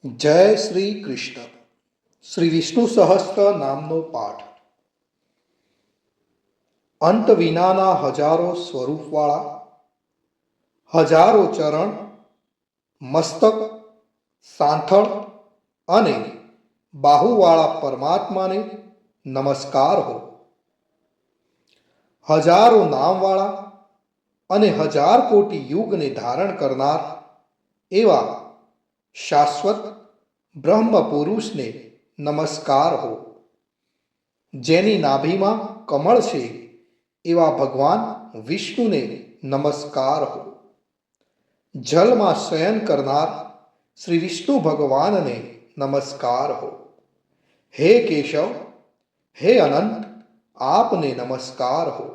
જય શ્રી કૃષ્ણ. શ્રી વિષ્ણુ સહસ્ત્ર નામનો પાઠ. અંત વિનાના હજારો સ્વરૂપવાળા, હજારો ચરણ, મસ્તક, સાંથળ અને બાહુવાળા પરમાત્માને નમસ્કાર હો. હજારો નામવાળા અને હજાર કોટી યુગને ધારણ કરનાર એવા શાશ્વત બ્રહ્મ પુરુષને નમસ્કાર હો. જેની નાભીમાં કમળ છે એવા ભગવાન વિષ્ણુને નમસ્કાર હો. જલમાં શયન કરનાર શ્રી વિષ્ણુ ભગવાનને નમસ્કાર હો. હે કેશવ, હે અનંત, આપને નમસ્કાર હો.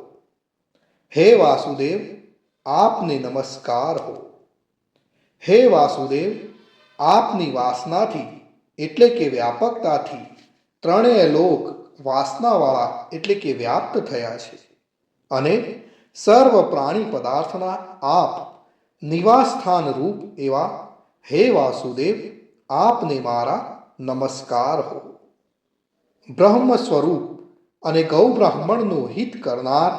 હે વાસુદેવ, આપને નમસ્કાર હો. હે વાસુદેવ, આપની વાસનાથી એટલે કે વ્યાપકતાથી ત્રણેય લોક વાસનાવાળા એટલે કે વ્યાપ્ત થયા છે અને સર્વ પ્રાણી પદાર્થના આપ નિવાસસ્થાન રૂપ એવા હે વાસુદેવ, આપને મારા નમસ્કાર હો. બ્રહ્મ સ્વરૂપ અને ગૌ બ્રાહ્મણનું હિત કરનાર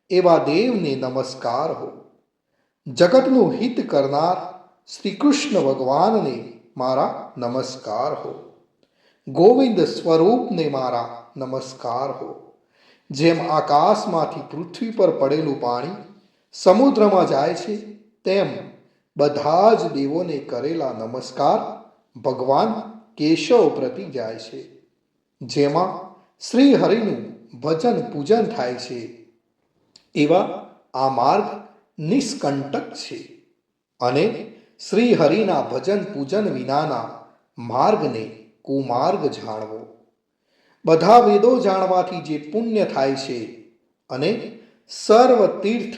એવા દેવને નમસ્કાર હો. જગતનું હિત કરનાર શ્રી કૃષ્ણ ભગવાનને મારા નમસ્કાર હો. ગોવિંદ સ્વરૂપને મારા નમસ્કાર હો. જેમ આકાશમાંથી પૃથ્વી પર પડેલું પાણી સમુદ્રમાં જાય છે તેમ બધા જ દેવોને કરેલા નમસ્કાર ભગવાન કેશવ પ્રતિ જાય છે. જેમાં શ્રી હરિનું ભજન પૂજન થાય છે એવા આ માર્ગ નિષ્કંટક છે અને શ્રી હરિના ભજન પૂજન વિનાના માર્ગને કુમાર્ગ જાણવો. બધા વેદો જાણવાથી જે પુણ્ય થાય છે અને સર્વ તીર્થ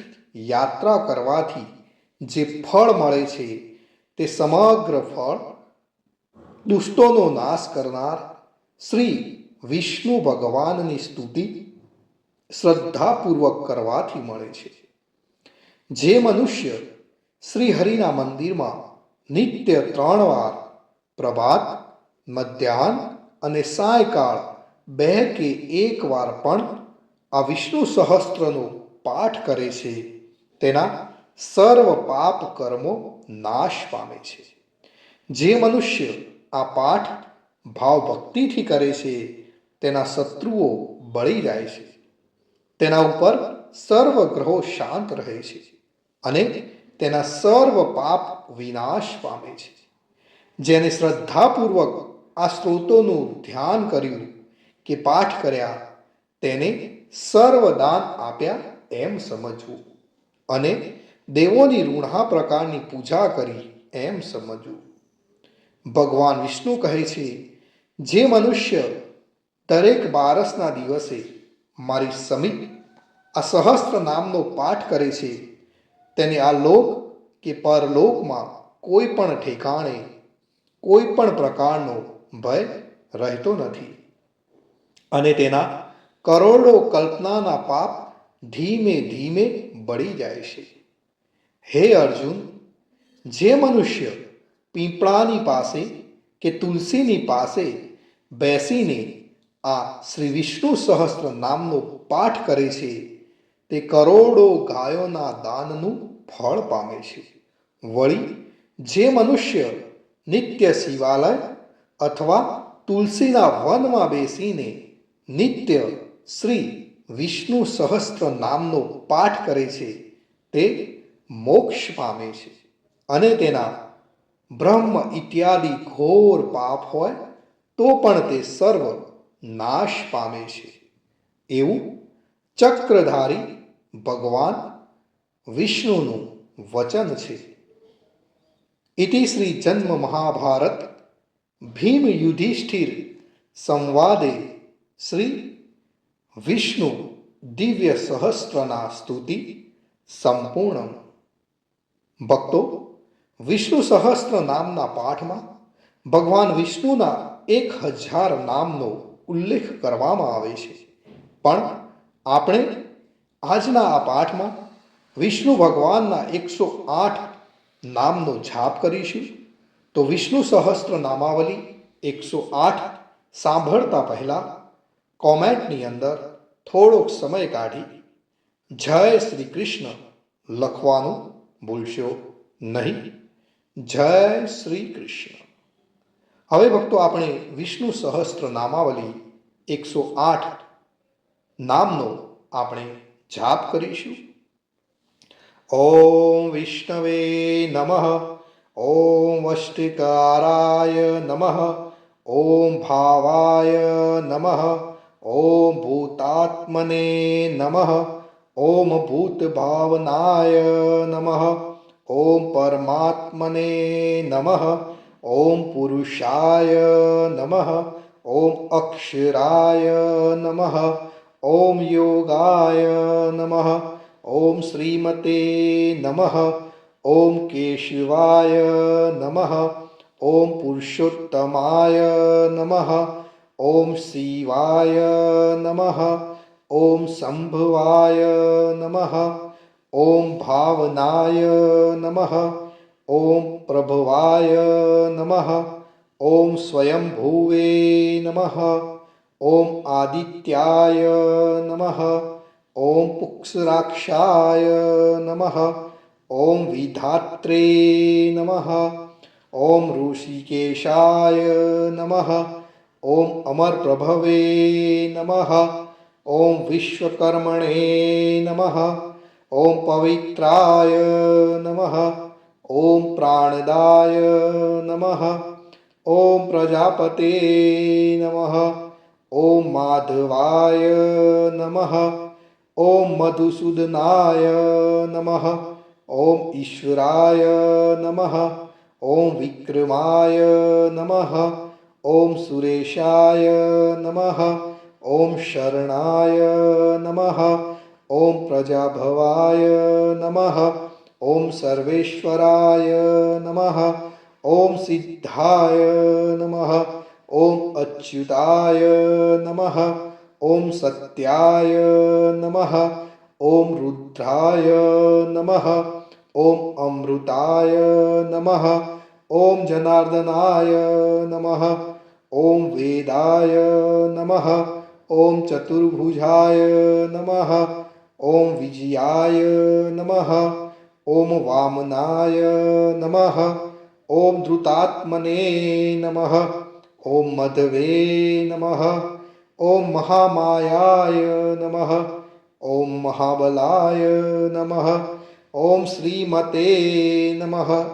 યાત્રા કરવાથી જે ફળ મળે છે તે સમગ્ર ફળ દુષ્ટોનો નાશ કરનાર શ્રી વિષ્ણુ ભગવાનની સ્તુતિ શ્રદ્ધાપૂર્વક કરવાથી મળે છે. જે મનુષ્ય શ્રી હરિના મંદિરમાં નિત્ય 3 વાર પ્રભાત, મધ્યાહન અને સાયકાળ 2 કે 1 વાર પણ આ વિષ્ણુ સહસ્ત્રનો પાઠ કરે છે તેના સર્વ પાપ કર્મો નાશ પામે છે. જે મનુષ્ય આ પાઠ ભાવભક્તિથી કરે છે તેના શત્રુઓ બળી જાય છે. તેના ઉપર સર્વ ગ્રહો શાંત રહે છે અને તેના સર્વ પાપ વિનાશ પામે છે. જેને શ્રદ્ધાપૂર્વક આ સ્ત્રોતોનું ધ્યાન કર્યું કે પાઠ કર્યા તેને સર્વ દાન આપ્યા એમ સમજવું અને દેવોની ઋણા પ્રકારની પૂજા કરી એમ સમજવું. ભગવાન વિષ્ણુ કહે છે, જે મનુષ્ય દરેક બારસના દિવસે મારી સમીપ આ સહસ્ત્ર નામનો પાઠ કરે છે તેને આ લોક કે પરલોકમાં કોઈ પણ ઠેકાણે કોઈ પણ પ્રકારનો ભય રહેતો નથી અને તેના કરોડો કલ્પનાના પાપ ધીમે ધીમે બળી જાય છે. હે અર્જુન, જે મનુષ્ય પીપળાની પાસે કે તુલસીની પાસે બેસીને આ શ્રી વિષ્ણુ સહસ્ત્ર નામનો પાઠ કરે છે તે કરોડો ગાયોના દાનનું ફળ પામે છે. વળી જે મનુષ્ય નિત્ય શિવાલય અથવા તુલસીના વનમાં બેસીને નિત્ય શ્રી વિષ્ણુ સહસ્ત્ર નામનો પાઠ કરે છે તે મોક્ષ પામે છે અને તેના બ્રહ્મ ઇત્યાદિ ઘોર પાપ હોય તો પણ તે સર્વ નાશ પામે છે. એવું ચક્રધારી ભગવાન વિષ્ણુનું વચન છે. ઇતિ શ્રી જન્મ મહાભારત ભીમ યુધિષ્ઠિર સંવાદે શ્રી વિષ્ણુ દિવ્ય સહસ્ત્રના સ્તુતિ સંપૂર્ણ. ભક્તો, વિષ્ણુ સહસ્ત્ર નામના પાઠમાં ભગવાન વિષ્ણુના 1000 નામનો ઉલ્લેખ કરવામાં આવે છે, પણ આપણે આજના આ પાઠમાં વિષ્ણુ ભગવાનના 108 નામનો જાપ કરીશું. તો તો વિષ્ણુ સહસ્ત્ર નામાવલી 108 સાંભળતા પહેલા કોમેન્ટની અંદર થોડોક સમય કાઢી જય શ્રી કૃષ્ણ લખવાનું ભૂલશો નહીં. જય શ્રી કૃષ્ણ. હવે ભક્તો આપણે વિષ્ણુ સહસ્ત્ર નામાવલી 108 નામનો આપણે જાપ કરીશું. ઓમ વિષ્ણવે નમઃ. ઓમ વષ્ટિકારાય નમઃ. ઓમ ભાવાય નમઃ. ઓમ ભૂતાત્મને નમઃ. ઓમ ભૂતભાવનાય નમઃ. ઓમ પરમાત્મને નમઃ. ઓમ પુરુષાય નમઃ. ઓમ અક્ષરાય નમઃ. ઓમ યોગાય નમઃ. ઓમ શ્રીમતે નમઃ. ઓમ કેશવાય નમઃ. ઓમ પુરુષોત્તમાય નમઃ. ઓમ શિવાય નમઃ. ઓમ સંભવાય નમઃ. ઓમ ભાવનાય નમઃ. ઓમ પ્રભવાય નમઃ. ઓમ સ્વયંભુવે નમઃ. ઓમ આદિત્યાય નમઃ. ઓમ પુક્ષરાક્ષાય નમઃ. ઓમ વિધાત્રે નમઃ. ઓમ ઋષિકેશાય નમઃ. ઓમ અમરપ્રભવે નમઃ. ઓમ વિશ્વકર્મણે નમઃ. ઓમ પવિત્રાય નમઃ. ઓમ પ્રાણદાય નમઃ. ઓમ પ્રજાપતે નમઃ. ઓમ માધવાય નમઃ. ઓમ મધુસૂદનાય નમઃ. ઓમ ઈશ્વરાય નમઃ. ઓમ વિક્રમાય નમઃ. ઓમ સુરેશાય નમઃ. ઓમ શરણાય નમઃ. ઓમ પ્રજાભવાય નમઃ. ઓમ સર્વેશ્વરાય નમઃ. ઓમ સિદ્ધાય નમઃ. ઓમ અચ્યુતાય નમઃ. ઓમ સત્યાય નમઃ. ઓમ રુદ્રાય નમઃ. ઓમ અમૃતાય નમઃ. ઓમ જનાર્દનાય નમઃ. ઓમ વેદાય નમઃ. ઓમ ચતુર્ભુજાય નમઃ. ઓમ વિજયાય નમઃ. ઓમ વામનાય નમઃ. ઓમ ધૃતાત્મને નમઃ. ઓમ મધવે નમઃ. ઓમ મહામાયાય નમઃ. ઓમ મહાબલાય નમઃ. ઓમ શ્રીમતે નમઃ.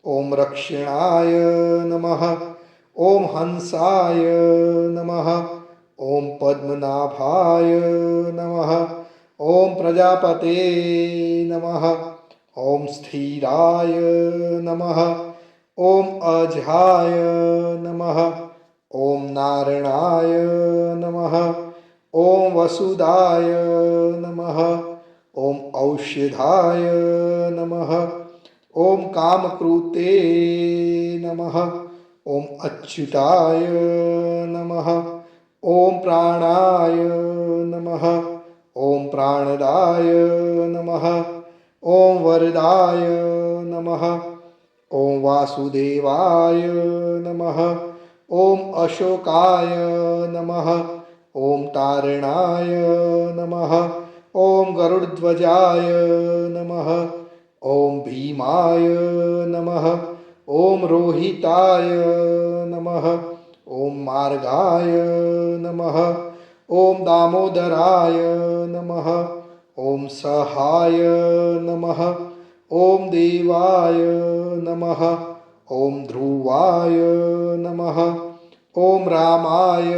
ઓમ રક્ષણાય નમઃ. ઓમ હંસાય નમઃ. ઓમ પદ્મનાભાય નમઃ. ઓમ પ્રજાપતે નમઃ. ઓમ સ્થિરાય નમઃ. ઓમ અજાય નમઃ. ઓમ નારણાય નમઃ. ઓમ વસુદાય નમઃ. ઓમ ઔષધાય નમઃ. ઓમ કામકૃતે નમઃ. ઓમ અચ્યુતાય નમઃ. ઓમ પ્રાણાય નમઃ. ઓમ પ્રાણદાય નમઃ. ઓમ વરદાય નમઃ. ઓમ વાસુદેવાય નમઃ. ઓમ અશોકાય નમઃ. ઓમ તારણાય નમઃ. ઓમ ગરુડધ્વજાય નમઃ. ઓમ ભીમાય નમઃ. ઓમ રોહિતાય નમઃ. ઓમ માર્ગાય નમઃ. ઓમ દામોદરાય નમઃ. ઓમ સહાય નમઃ. ઓમ દેવાય નમઃ. ઓમ ધ્રુવાય નમઃ. ઓમ રામાય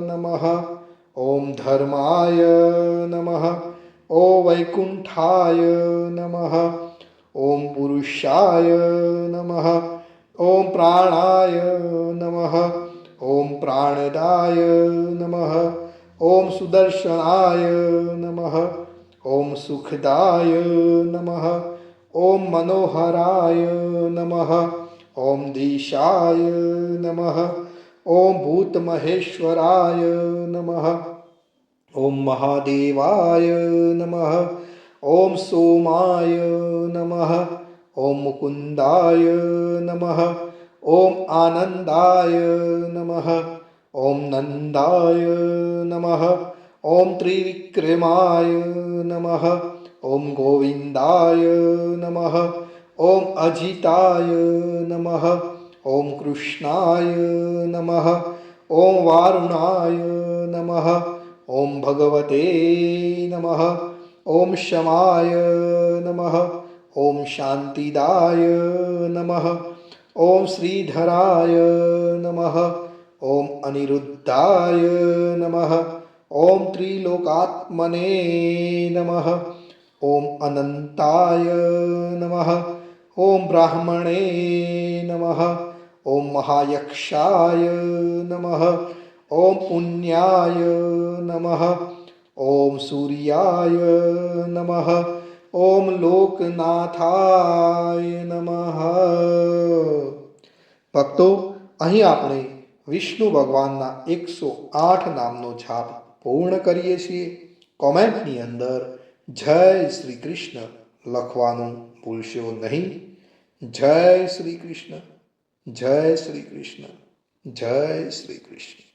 નમઃ. ઓમ ધર્માય નમઃ. ઓમ વૈકુંઠાય નમઃ. ઓમ પુરુષાય નમઃ. ઓમ પ્રાણાય નમઃ. ઓમ પ્રાણદાય નમઃ. ઓમ સુદર્શનાય નમઃ. ઓમ સુખદાય નમઃ. ઓમ મનોહરાય નમઃ. ઓમ દિશાય નમઃ. ઓમ ભૂતમહેશ્વરાય નમઃ. ઓમ મહાદેવાય નમઃ. ઓમ સોમાય નમઃ. ઓમ મુકુંદાય નમઃ. ઓમ આનંદાય નમઃ, ઓમ નંદાય નમઃ, ઓમ ત્રિવિક્રમાય નમઃ, ઓમ ગોવિંદાય નમઃ, ઓમ અજિતાય નમઃ, ઓમ કૃષ્ણાય નમઃ, ઓમ વારુણાય નમઃ, ઓમ ભગવતે નમઃ, ઓમ શમાય નમઃ, ઓમ શાંતિદાય નમઃ, ઓમ શ્રીધરાય નમઃ, ઓમ અનિરુદ્ધાય નમઃ, ઓમ ત્રિલોકાત્મને નમઃ, ઓમ અનંતાય નમઃ, ઓમ બ્રાહ્મણે નમઃ, ઓમ મહાયક્ષાય નમઃ, ઓમ પુણ્યાય નમઃ, ઓમ સૂર્યાય નમઃ, ઓમ લોકનાથાય નમઃ. ભક્તો, અહીં આપણે વિષ્ણુ ભગવાનના 108 નામનો જાપ પૂર્ણ કરીએ છીએ. કોમેન્ટની અંદર જય શ્રી કૃષ્ણ લખવાનું ભૂલશો નહીં. જય શ્રી કૃષ્ણ, જય શ્રી કૃષ્ણ, જય શ્રી કૃષ્ણ.